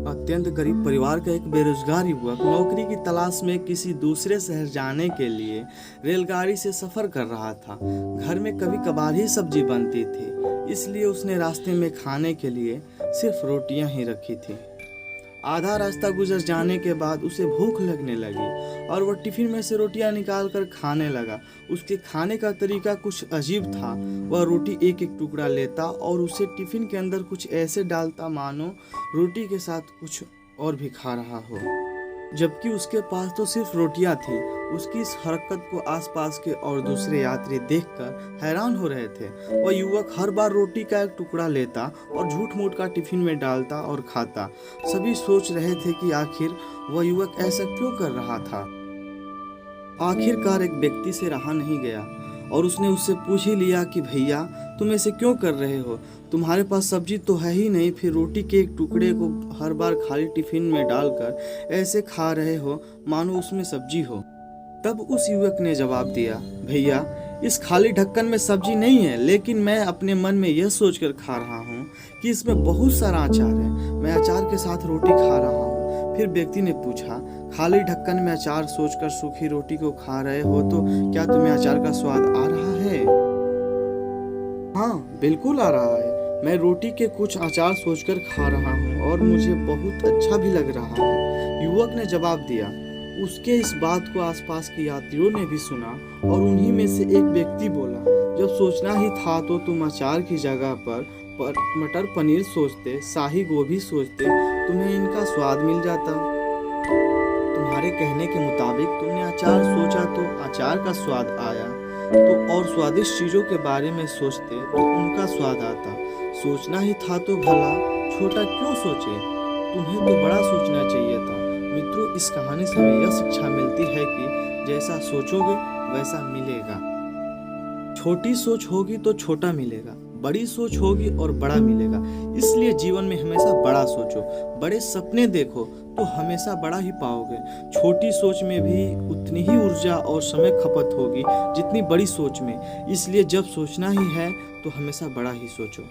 अत्यंत गरीब परिवार का एक बेरोजगार युवक नौकरी की तलाश में किसी दूसरे शहर जाने के लिए रेलगाड़ी से सफर कर रहा था। घर में कभी कभार ही सब्जी बनती थी, इसलिए उसने रास्ते में खाने के लिए सिर्फ रोटियां ही रखी थी। आधा रास्ता गुजर जाने के बाद उसे भूख लगने लगी और वह टिफिन में से रोटियां निकाल कर खाने लगा। उसके खाने का तरीका कुछ अजीब था। वह रोटी एक एक टुकड़ा लेता और उसे टिफिन के अंदर कुछ ऐसे डालता मानो रोटी के साथ कुछ और भी खा रहा हो, जबकि उसके पास तो सिर्फ रोटियां थी। उसकी इस हरकत को आसपास के और दूसरे यात्री देखकर हैरान हो रहे थे। वह युवक हर बार रोटी का एक टुकड़ा लेता और झूठ मूठ का टिफिन में डालता और खाता। सभी सोच रहे थे कि आखिर वह युवक ऐसा क्यों कर रहा था। आखिरकार एक व्यक्ति से रहा नहीं गया और उसने उससे पूछ ही लिया कि भैया, तुम ऐसे क्यों कर रहे हो? तुम्हारे पास सब्जी तो है ही नहीं, फिर रोटी के एक टुकड़े को हर बार खाली टिफिन में डालकर ऐसे खा रहे हो मानो उसमें सब्जी हो। तब उस युवक ने जवाब दिया, भैया, इस खाली ढक्कन में सब्जी नहीं है, लेकिन मैं अपने मन में यह सोचकर खा रहा हूँ कि इसमें बहुत सारा अचार है। मैं अचार के साथ रोटी खा रहा हूँ। फिर व्यक्ति ने पूछा, खाली ढक्कन में अचार सोचकर सूखी रोटी को खा रहे हो तो क्या तुम्हें अचार का स्वाद आ रहा है? हाँ, बिल्कुल आ रहा है। मैं रोटी के कुछ अचार सोचकर खा रहा हूँ और मुझे बहुत अच्छा भी लग रहा है, युवक ने जवाब दिया। उसके इस बात को आसपास के यात्रियों ने भी सुना और उन्हीं में से एक व्यक्ति बोला, जब सोचना ही था तो तुम अचार की जगह पर मटर पनीर सोचते, शाही गोभी सोचते, तुम्हें इनका स्वाद मिल जाता। तुम्हारे कहने के मुताबिक तुमने अचार सोचा तो अचार का स्वाद आया, तो और स्वादिष्ट चीज़ों के बारे में सोचते तो उनका स्वाद आता। सोचना ही था तो भला छोटा क्यों सोचे? तुम्हें तो बड़ा सोचना चाहिए था। मित्रों, इस कहानी से हमें यह शिक्षा मिलती है कि जैसा सोचोगे वैसा मिलेगा। छोटी सोच होगी तो छोटा मिलेगा, बड़ी सोच होगी और बड़ा मिलेगा। इसलिए जीवन में हमेशा बड़ा सोचो, बड़े सपने देखो तो हमेशा बड़ा ही पाओगे। छोटी सोच में भी उतनी ही ऊर्जा और समय खपत होगी जितनी बड़ी सोच में। इसलिए जब सोचना ही है तो हमेशा बड़ा ही सोचो।